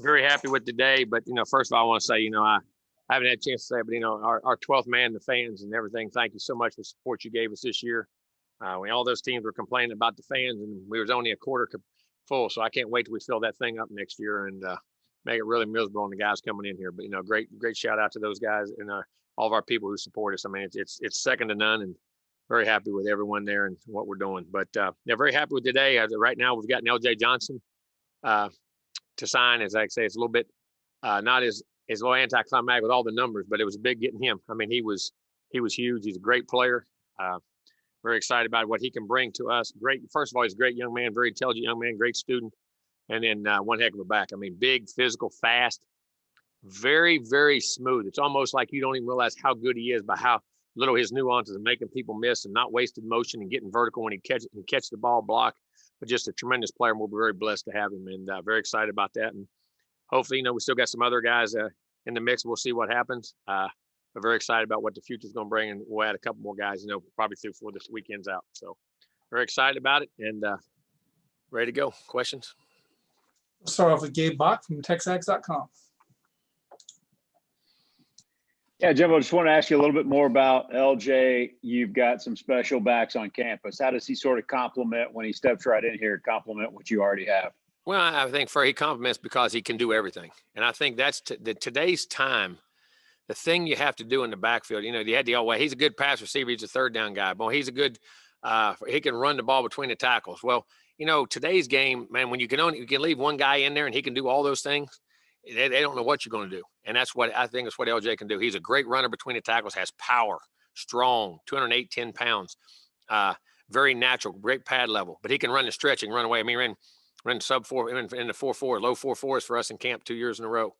very happy with today. But, first of all, I want to say, I haven't had a chance to say it, but, our 12th man, the fans and everything, thank you so much for the support you gave us this year. When all those teams were complaining about the fans and we was only a quarter full. So I can't wait till we fill that thing up next year and make it really miserable on the guys coming in here. But, great shout out to those guys and all of our people who support us. I mean, it's second to none, and very happy with everyone there and what we're doing. But very happy with today. Right now, we've got LJ Johnson to sign. As I say, it's a little bit not as low anticlimactic with all the numbers, but it was big getting him. I mean, he was huge. He's a great player. Very excited about what he can bring to us. Great. First of all, he's a great young man, very intelligent young man, great student, and then one heck of a back. I mean, big, physical, fast, very, very smooth. It's almost like you don't even realize how good he is by how little his nuances and making people miss and not wasted motion and getting vertical when he catch the ball, block. But just a tremendous player, and we'll be very blessed to have him, and very excited about that. And hopefully, we still got some other guys in the mix. We'll see what happens. But very excited about what the future's going to bring, and we'll add a couple more guys, probably through before this weekend's out. So very excited about it and ready to go. Questions? We'll start off with Gabe Bach from TexAgs.com. Yeah, Jimbo, I just want to ask you a little bit more about LJ. You've got some special backs on campus. How does he sort of complement when he steps right in here, complement what you already have? Well, I think he complements because he can do everything. And I think that's today's time. The thing you have to do in the backfield, you had he's a good pass receiver. He's a third down guy. Boy, he's a good, he can run the ball between the tackles. Well, today's game, man, when you can leave one guy in there and he can do all those things, they don't know what you're going to do. And that's what I think is what LJ can do. He's a great runner between the tackles, has power, strong, 208, 10 pounds, very natural, great pad level, but he can run the stretching, run away. I mean, ran sub 4 in the 4.4, low 4.4s for us in camp 2 years in a row.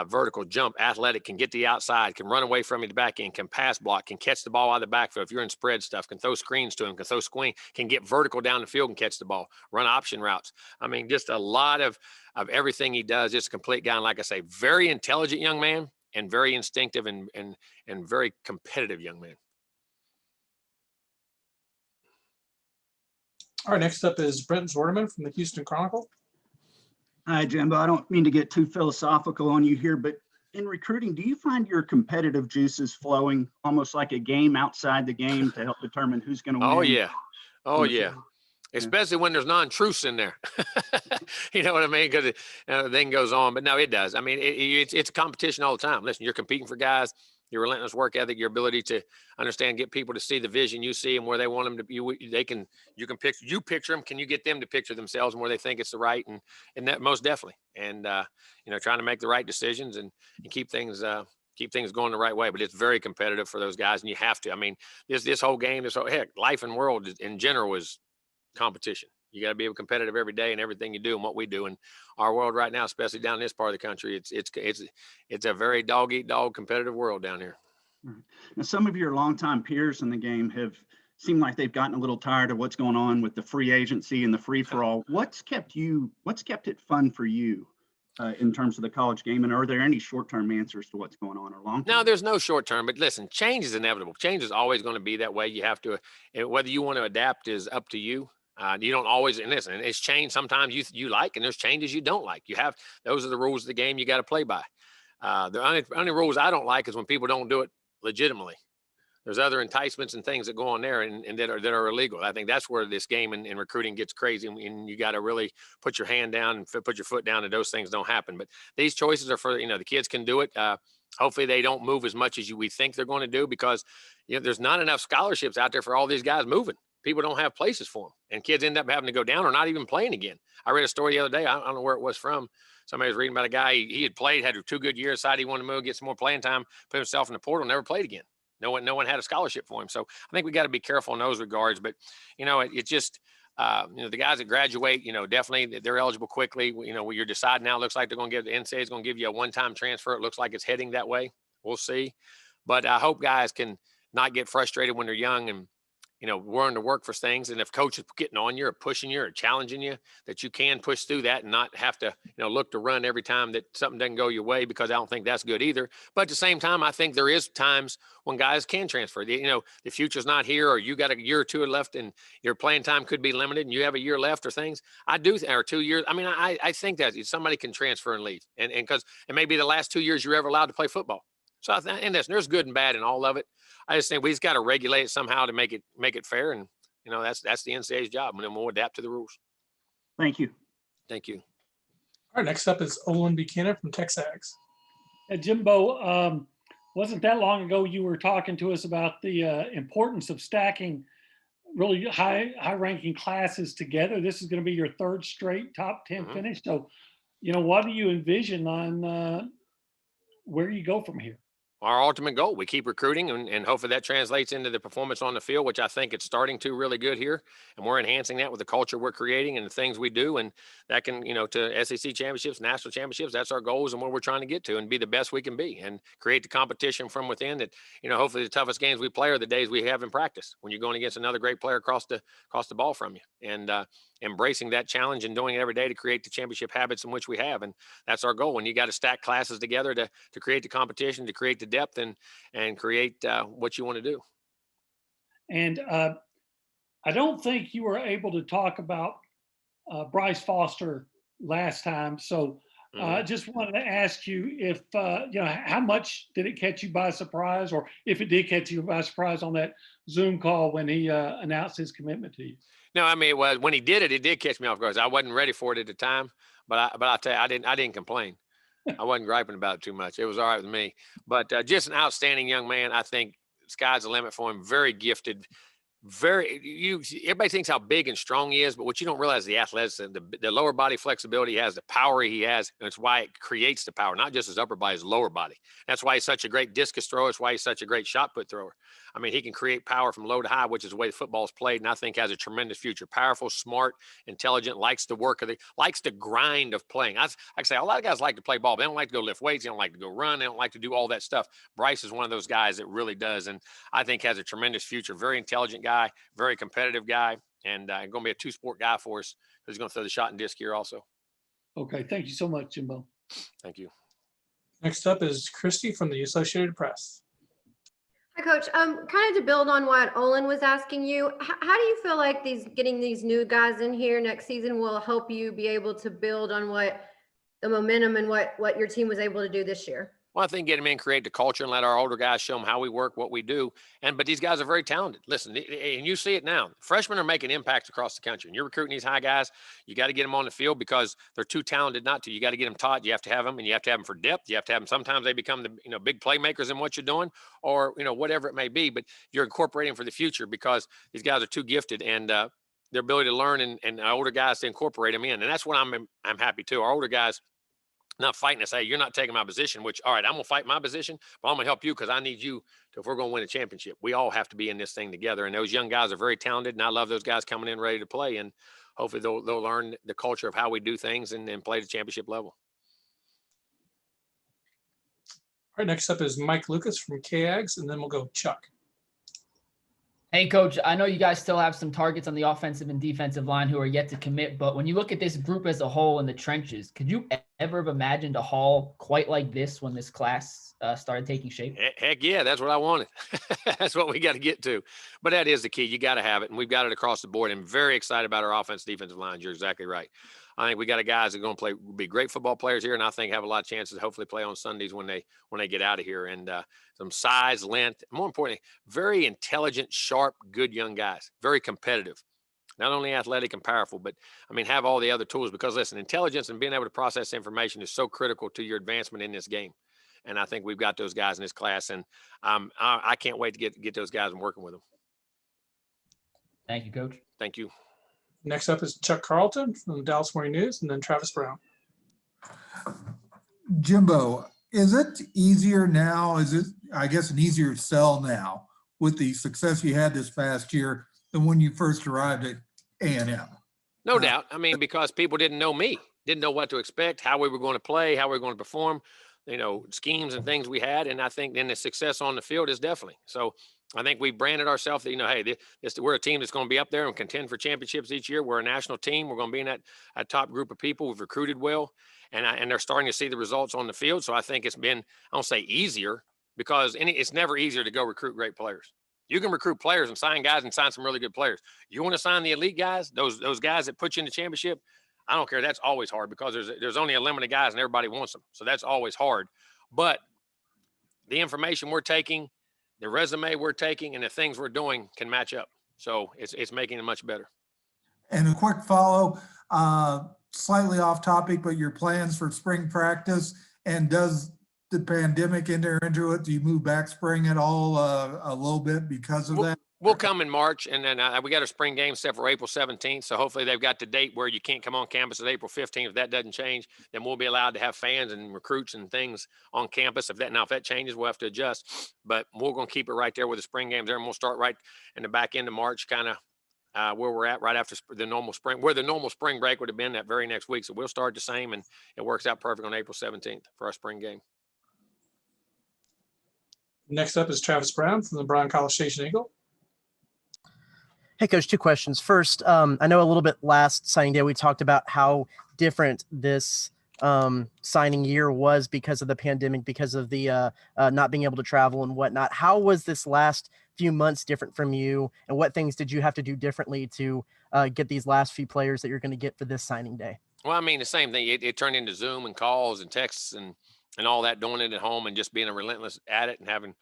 Vertical, jump, athletic, can get the outside, can run away from you the back end, can pass block, can catch the ball out of the backfield. If you're in spread stuff, can throw screens to him, can throw screen, can get vertical down the field and catch the ball, run option routes. I mean, just a lot of everything he does. Just a complete guy. And like I say, very intelligent young man and very instinctive and very competitive young man. All right, next up is Brent Zorderman from the Houston Chronicle. Hi, Jimbo. I don't mean to get too philosophical on you here, but in recruiting, do you find your competitive juices flowing almost like a game outside the game to help determine who's going to win? Oh, yeah. Oh, yeah. Especially when there's non-truths in there. You know what I mean? Because the thing goes on. But no, it does. I mean, it's a competition all the time. Listen, you're competing for guys. Your relentless work ethic, your ability to understand, get people to see the vision you see and where they want them to be. You picture them. Can you get them to picture themselves and where they think it's the right? And that most definitely. And, trying to make the right decisions and keep things going the right way. But it's very competitive for those guys. And you have to, I mean, this whole game, life and world in general is competition. You got to be competitive every day in everything you do and what we do. In our world right now, especially down in this part of the country, it's a very dog eat dog competitive world down here. Now, some of your longtime peers in the game have seemed like they've gotten a little tired of what's going on with the free agency and the free for all. What's kept it fun for you in terms of the college game? And are there any short-term answers to what's going on or long-term? No, there's no short-term, but listen, change is inevitable. Change is always going to be that way. You have to, whether you want to adapt is up to you. You don't always, and listen, it's change. Sometimes you like, and there's changes you don't like. Those are the rules of the game you got to play by. The only rules I don't like is when people don't do it legitimately. There's other enticements and things that go on there and that are illegal. I think that's where this game and recruiting gets crazy, and you got to really put your hand down and put your foot down, and those things don't happen. But these choices are for, the kids can do it. Hopefully they don't move as much as we think they're going to do, because there's not enough scholarships out there for all these guys moving. People don't have places for them, and kids end up having to go down or not even playing again. I read a story the other day. I don't know where it was from. Somebody was reading about a guy. He had played, had 2 good years, decided he wanted to move, get some more playing time, put himself in the portal, never played again. No one had a scholarship for him. So I think we got to be careful in those regards. But, it just, the guys that graduate, definitely they're eligible quickly. When you're deciding now, it looks like they're going to the NCAA is going to give you a one-time transfer. It looks like it's heading that way. We'll see. But I hope guys can not get frustrated when they're young and willing to work for things. And if coach is getting on you or pushing you or challenging you, that you can push through that and not have to, look to run every time that something doesn't go your way, because I don't think that's good either. But at the same time, I think there is times when guys can transfer. The future's not here, or you got a year or two left and your playing time could be limited and you have a year left or things. Or 2 years. I mean, I think that somebody can transfer and leave. And because it may be the last 2 years you're ever allowed to play football. So and there's good and bad in all of it. I just think we just got to regulate it somehow to make it fair. And, that's the NCAA's job. And then we'll adapt to the rules. Thank you. Thank you. All right, next up is Olin Buchanan from Texas. Hey, Jimbo, wasn't that long ago you were talking to us about the importance of stacking really high-ranking classes together? This is going to be your third straight top 10 finish. So, what do you envision on where you go from here? Our ultimate goal, we keep recruiting and hopefully that translates into the performance on the field, which I think it's starting to really good here. And we're enhancing that with the culture we're creating and the things we do. And that can, to SEC championships, national championships, that's our goals and where we're trying to get to and be the best we can be and create the competition from within that, hopefully the toughest games we play are the days we have in practice when you're going against another great player across the ball from you. And embracing that challenge and doing it every day to create the championship habits in which we have. And that's our goal. And you got to stack classes together to create the competition, to create the depth and create what you want to do. And I don't think you were able to talk about Bryce Foster last time. So I just wanted to ask you if, how much did it catch you by surprise, or if it did catch you by surprise on that Zoom call when he announced his commitment to you? No, I mean, when he did it, it did catch me off guard. I wasn't ready for it at the time, but I'll tell you, I didn't complain. I wasn't griping about it too much. It was all right with me. But just an outstanding young man. I think sky's the limit for him. Very gifted. Everybody thinks how big and strong he is, but what you don't realize is the athleticism, the lower body flexibility he has, the power he has, and it's why it creates the power, not just his upper body, his lower body. That's why he's such a great discus thrower. It's why he's such a great shot put thrower. I mean, he can create power from low to high, which is the way the football is played, and I think has a tremendous future. Powerful, smart, intelligent, likes the work likes the grind of playing. I say a lot of guys like to play ball, but they don't like to go lift weights. They don't like to go run. They don't like to do all that stuff. Bryce is one of those guys that really does, and I think has a tremendous future. Very intelligent guy, very competitive guy, and going to be a two-sport guy for us who's going to throw the shot and disc here also. Okay, thank you so much, Jimbo. Thank you. Next up is Christy from the Associated Press. Hi, Coach. Kind of to build on what Olin was asking you, how do you feel like getting these new guys in here next season will help you be able to build on what the momentum and what your team was able to do this year? Well, I think get them in, create the culture, and let our older guys show them how we work, what we do. But these guys are very talented. Listen, and you see it now. Freshmen are making impacts across the country. And you're recruiting these high guys. You got to get them on the field because they're too talented not to. You got to get them taught. You have to have them, and you have to have them for depth. You have to have them. Sometimes they become the big playmakers in what you're doing, or whatever it may be. But you're incorporating for the future because these guys are too gifted, and their ability to learn and older guys to incorporate them in. And that's what I'm happy too. Our older guys not fighting to say, you're not taking my position, which, all right, I'm going to fight my position, but I'm going to help you because I need you if we're going to win a championship. We all have to be in this thing together. And those young guys are very talented, and I love those guys coming in ready to play. And hopefully they'll learn the culture of how we do things and play the championship level. All right, next up is Mike Lucas from KAGS, and then we'll go Chuck. Hey, Coach, I know you guys still have some targets on the offensive and defensive line who are yet to commit, but when you look at this group as a whole in the trenches, could you ever have imagined a haul quite like this when this class started taking shape? Heck yeah, that's what I wanted. That's what we got to get to. But that is the key. You got to have it, and we've got it across the board. I'm very excited about our offense, defensive lines. You're exactly right. I think we got guys that are going to be great football players here, and I think have a lot of chances to hopefully play on Sundays when they get out of here. And some size, length, more importantly, very intelligent, sharp, good young guys, very competitive. Not only athletic and powerful, but have all the other tools, because listen, intelligence and being able to process information is so critical to your advancement in this game. And I think we've got those guys in this class, and I can't wait to get those guys and working with them. Thank you, Coach. Thank you. Next up is Chuck Carlton from the Dallas Morning News, and then Travis Brown. Jimbo, is it easier now? Is it, I guess, an easier sell now with the success you had this past year than when you first arrived at A&M? No doubt. Because people didn't know me, didn't know what to expect, how we were going to play, how we were going to perform. schemes and things we had. And I think then the success on the field is definitely. So I think we branded ourselves that, hey, we're a team that's going to be up there and contend for championships each year. We're a national team. We're going to be in that top group of people. We've recruited well, and they're starting to see the results on the field. So I think it's been, I don't say easier, because it's never easier to go recruit great players. You can recruit players and sign guys and sign some really good players. You want to sign the elite guys, those guys that put you in the championship, I don't care. That's always hard, because there's only a limited guys and everybody wants them. So that's always hard. But the information we're taking, the resume we're taking, and the things we're doing can match up. So it's making it much better. And a quick follow, slightly off topic, but your plans for spring practice, and does the pandemic enter into it? Do you move back spring at all a little bit because of that? We'll come in March, and then we got a spring game set for April 17th. So hopefully they've got the date where you can't come on campus at April 15th. If that doesn't change, then we'll be allowed to have fans and recruits and things on campus. If that changes, we'll have to adjust. But we're going to keep it right there with the spring games there, and we'll start right in the back end of March, kind of where we're at right after the normal spring, where the normal spring break would have been that very next week. So we'll start the same, and it works out perfect on April 17th for our spring game. Next up is Travis Brown from the Brown College Station Eagle. Hey, Coach, two questions. First, I know a little bit last signing day we talked about how different this signing year was because of the pandemic, because of the not being able to travel and whatnot. How was this last few months different from you, and what things did you have to do differently to get these last few players that you're going to get for this signing day? Well, I mean, the same thing. It turned into Zoom and calls and texts and all that, doing it at home and just being a relentless at it, and having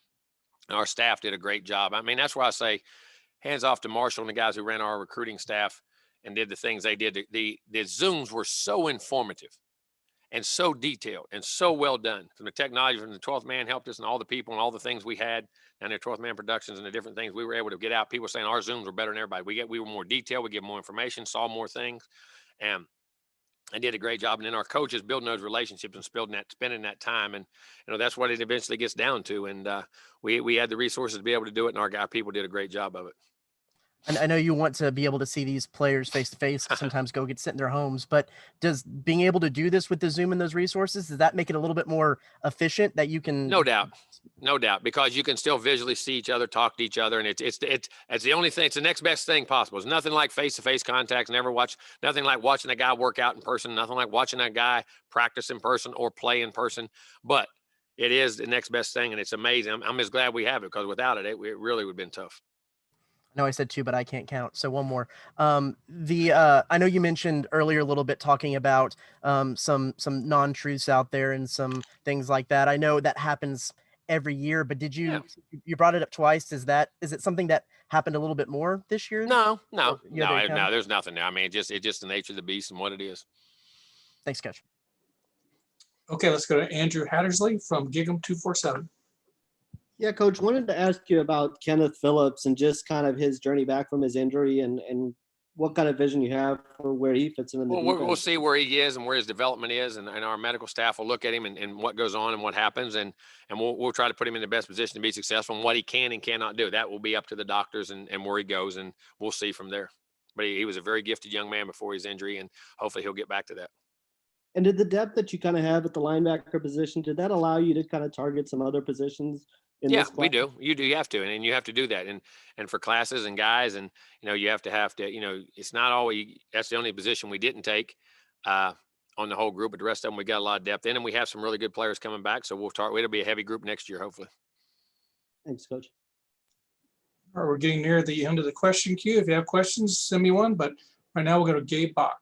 our staff did a great job. I mean, that's why I say hands off to Marshall and the guys who ran our recruiting staff and did the things they did. The Zooms were so informative and so detailed and so well done. From the technology, from the 12th man helped us, and all the people and all the things we had down there, 12th man productions and the different things we were able to get out. People saying our Zooms were better than everybody. We were more detailed. We get more information, saw more things. And I did a great job. And then our coaches building those relationships and spending that time. And, that's what it eventually gets down to. And we had the resources to be able to do it. And our people did a great job of it. And I know you want to be able to see these players face to face, sometimes go sit in their homes, but does being able to do this with the Zoom and those resources, does that make it a little bit more efficient that you can? No doubt, because you can still visually see each other, talk to each other. And it's the only thing, it's the next best thing possible. It's nothing like face-to-face contacts. Nothing like watching a guy work out in person, nothing like watching a guy practice in person or play in person, but it is the next best thing. And it's amazing. I'm just glad we have it, because without it, it really would have been tough. No, I said two, but I can't count. So one more. I know you mentioned earlier a little bit talking about some non-truths out there and some things like that. I know that happens every year, but you brought it up twice. Is it something that happened a little bit more this year? No, there's nothing there. I mean, it's just the nature of the beast and what it is. Thanks, Coach. Okay, let's go to Andrew Hattersley from Gig'em 247. Yeah, Coach, wanted to ask you about Kenneth Phillips and just kind of his journey back from his injury and what kind of vision you have for where he fits in the defense. We'll see where he is and where his development is, and our medical staff will look at him and what goes on and what happens, and we'll try to put him in the best position to be successful, and what he can and cannot do. That will be up to the doctors and where he goes, and we'll see from there. But he was a very gifted young man before his injury, and hopefully he'll get back to that. And did the depth that you kind of have at the linebacker position, did that allow you to kind of target some other positions? Yeah, we do. You have to, and you have to do that. And for classes and guys, and you have to, it's not always, that's the only position we didn't take on the whole group, but the rest of them, we got a lot of depth in, and we have some really good players coming back. So it'll be a heavy group next year, hopefully. Thanks, Coach. All right, we're getting near the end of the question queue. If you have questions, send me one, but right now we'll go to Gabe Bach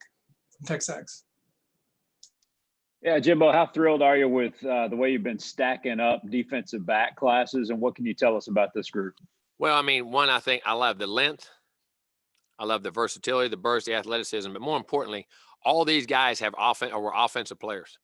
from Texas. Yeah, Jimbo, how thrilled are you with the way you've been stacking up defensive back classes, and what can you tell us about this group? Well, I mean, one, I think I love the length. I love the versatility, the burst, the athleticism, but more importantly, all these guys were offensive players,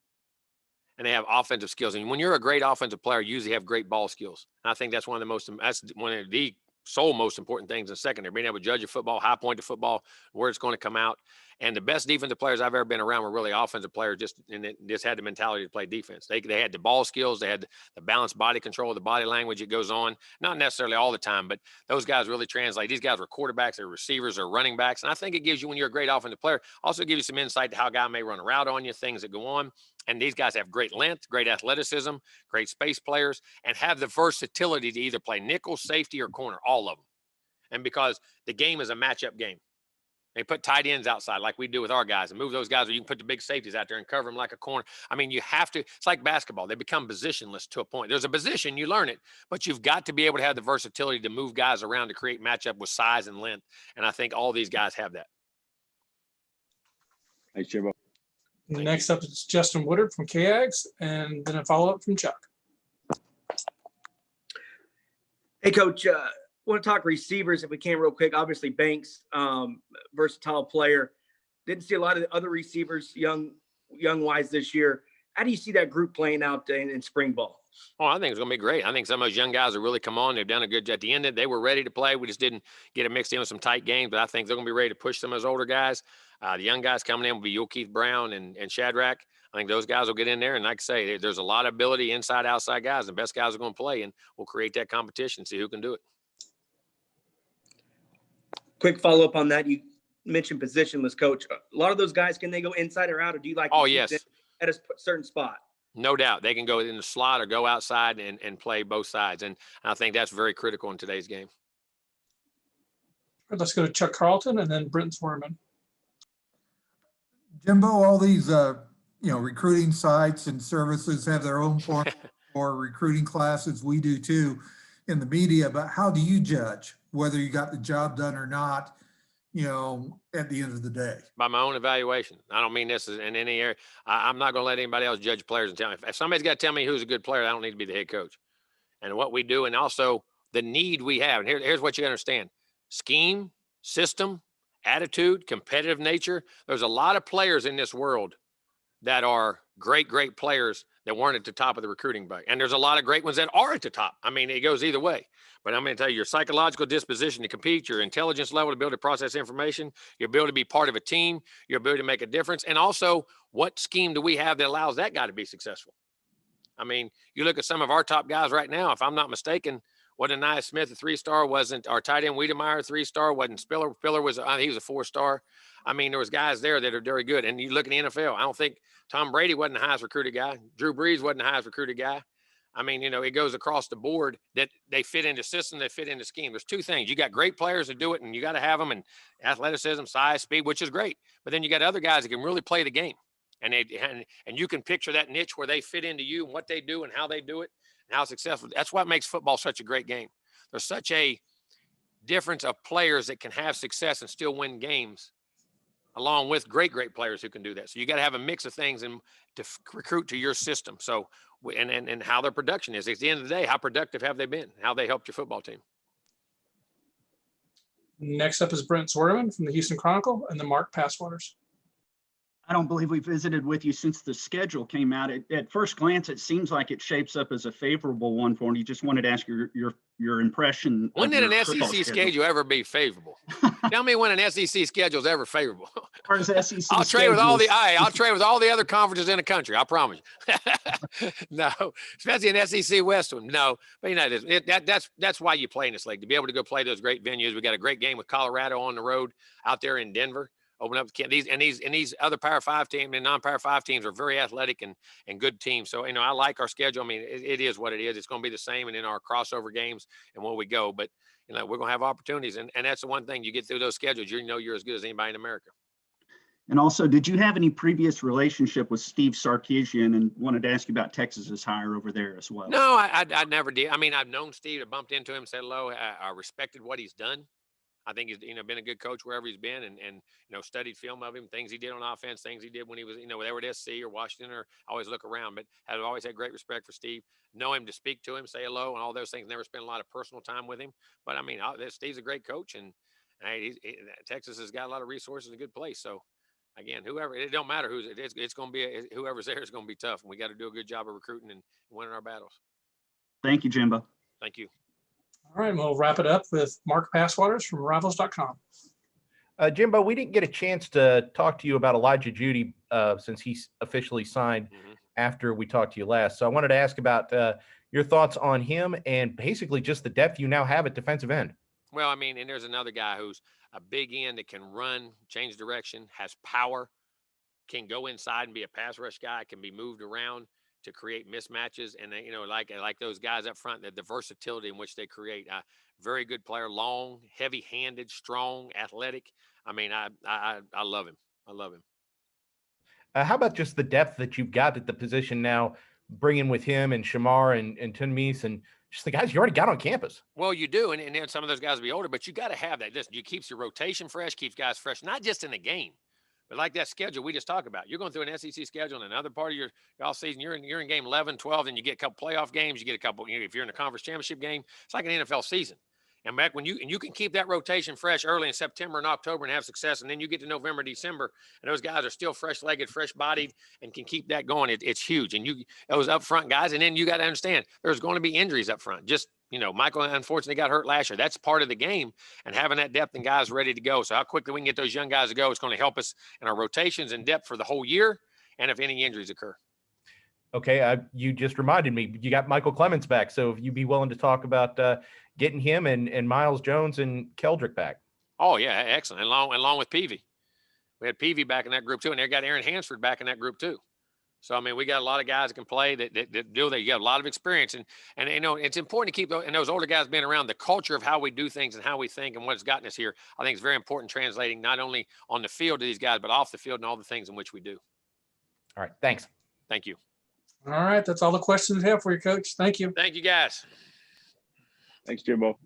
and they have offensive skills. And when you're a great offensive player, you usually have great ball skills. And I think that's one of the sole most important things in secondary, being able to judge your football, high point to football, where it's going to come out. And the best defensive players I've ever been around were really offensive players, and they just had the mentality to play defense. They had the ball skills, they had the balanced body control, the body language that goes on. Not necessarily all the time, but those guys really translate. These guys were quarterbacks, they're receivers, they're running backs. And I think it gives you, when you're a great offensive player, also gives you some insight to how a guy may run a route on you, things that go on. And these guys have great length, great athleticism, great space players, and have the versatility to either play nickel, safety, or corner, all of them. And because the game is a matchup game. They put tight ends outside like we do with our guys and move those guys, or you can put the big safeties out there and cover them like a corner. I mean, you have to, it's like basketball. They become positionless to a point. There's a position, you learn it, but you've got to be able to have the versatility to move guys around to create matchup with size and length. And I think all these guys have that. Thanks, Jimbo. Next up is Justin Woodard from KAGS, and then a follow-up from Chuck. Hey, Coach. Want to talk receivers if we can real quick. Obviously, Banks, versatile player. Didn't see a lot of the other receivers, young wise this year. How do you see that group playing out in spring ball? Oh, I think it's going to be great. I think some of those young guys have really come on. They've done a good job. At the end, they were ready to play. We just didn't get it mixed in with some tight games, but I think they're going to be ready to push some of those older guys. The young guys coming in will be Keith Brown and Shadrack. I think those guys will get in there. And like I say, there's a lot of ability inside, outside guys. The best guys are going to play, and we'll create that competition, see who can do it. Quick follow-up on that. You mentioned positionless, Coach. A lot of those guys, can they go inside or out, or do you like to keep them at a certain spot? No doubt. They can go in the slot or go outside and play both sides. And I think that's very critical in today's game. All right, let's go to Chuck Carlton and then Britton Swerman. Jimbo, all these recruiting sites and services have their own form for recruiting classes. We do too in the media, but how do you judge whether you got the job done or not, at the end of the day? By my own evaluation. I don't mean this in any area. I'm not going to let anybody else judge players and tell me. If somebody's got to tell me who's a good player, I don't need to be the head coach. And what we do, and also the need we have. And here's what you understand. Scheme, system, attitude, competitive nature. There's a lot of players in this world that are great players that weren't at the top of the recruiting bug. And there's a lot of great ones that are at the top. I mean, it goes either way. But I'm going to tell you, your psychological disposition to compete, your intelligence level to be able to process information, your ability to be part of a team, your ability to make a difference, and also what scheme do we have that allows that guy to be successful? I mean, you look at some of our top guys right now, if I'm not mistaken, wasn't Nia Smith a 3-star? Wasn't our tight end Wiedemeyer a 3-star? Wasn't Spiller? Spiller was, he was a 4-star. I mean, there was guys there that are very good. And you look at the NFL, I don't think Tom Brady wasn't the highest recruited guy. Drew Brees wasn't the highest recruited guy. I mean, it goes across the board that they fit into system, they fit into scheme. There's two things. You got great players that do it, and you got to have them in athleticism, size, speed, which is great. But then you got other guys that can really play the game. And you can picture that niche where they fit into you and what they do and how they do it and how successful. That's what makes football such a great game. There's such a difference of players that can have success and still win games, along with great players who can do that. So you got to have a mix of things and to recruit to your system. So, and how their production is. At the end of the day, how productive have they been? How they helped your football team? Next up is Brent Swerman from the Houston Chronicle, and then Mark Passwaters. I don't believe we visited with you since the schedule came out. At first glance, it seems like it shapes up as a favorable one for you. Just wanted to ask your impression. When did an SEC schedule ever be favorable? Tell me when an SEC schedule is ever favorable. Or SEC I'll trade with all the other conferences in the country. I promise you. No, especially an SEC West one. No, but that's why you play in this league, to be able to go play those great venues. We got a great game with Colorado on the road out there in Denver. Open up these other Power 5 teams and non-Power 5 teams are very athletic and good teams. So, I like our schedule. I mean, it is what it is. It's going to be the same and in our crossover games and where we go. But, we're going to have opportunities. And that's the one thing, you get through those schedules, you're as good as anybody in America. And also, did you have any previous relationship with Steve Sarkisian, and wanted to ask you about Texas's hire over there as well? No, I never did. I mean, I've known Steve. I bumped into him, said hello. I respected what he's done. I think he's been a good coach wherever he's been, and studied film of him, things he did on offense, things he did when he was they were at SC or Washington, or I always look around, but I've always had great respect for Steve. Know him, to speak to him, say hello, and all those things. Never spent a lot of personal time with him, but I mean, Steve's a great coach, and Texas has got a lot of resources in a good place. So again, whoever, it don't matter who's it's going to be whoever's there is going to be tough, and we got to do a good job of recruiting and winning our battles. Thank you, Jimbo. Thank you. All right, we'll wrap it up with Mark Passwaters from Rivals.com. Jimbo, we didn't get a chance to talk to you about Elijah Jody since he's officially signed after we talked to you last. So I wanted to ask about your thoughts on him and basically just the depth you now have at defensive end. Well, I mean, and there's another guy who's a big end that can run, change direction, has power, can go inside and be a pass rush guy, can be moved around to create mismatches. And they, like those guys up front, the versatility in which they create. Very good player, long, heavy-handed, strong, athletic. I mean, I love him. I love him. How about just the depth that you've got at the position now, bringing with him and Shamar and Tunmise and just the guys you already got on campus? Well, you do, and then some of those guys will be older, but you got to have that. Listen, you keeps your rotation fresh, keeps guys fresh, not just in the game, but like that schedule we just talked about. You're going through an SEC schedule, and another part of your off season, you're in game 11, 12, then you get a couple playoff games, you get a couple. If you're in a conference championship game, it's like an NFL season. And back when you can keep that rotation fresh early in September and October and have success, and then you get to November, December, and those guys are still fresh-legged, fresh-bodied, and can keep that going. It's huge. And those up front guys, and then you got to understand there's going to be injuries up front. Just Michael unfortunately got hurt last year. That's part of the game, and having that depth and guys ready to go. So how quickly we can get those young guys to go, it's going to help us in our rotations and depth for the whole year, and if any injuries occur. Okay, you just reminded me. You got Michael Clemens back, so if you'd be willing to talk about getting him and Miles Jones and Keldrick back. Oh yeah, excellent. Along with Peavy, we had Peavy back in that group too, and they got Aaron Hansford back in that group too. So I mean, we got a lot of guys that can play that do that. You got a lot of experience, and it's important to keep those older guys being around. The culture of how we do things and how we think and what's gotten us here, I think is very important. Translating not only on the field to these guys, but off the field and all the things in which we do. All right, thanks. Thank you. All right, that's all the questions we have for you, Coach. Thank you. Thank you, guys. Thanks, Jimbo.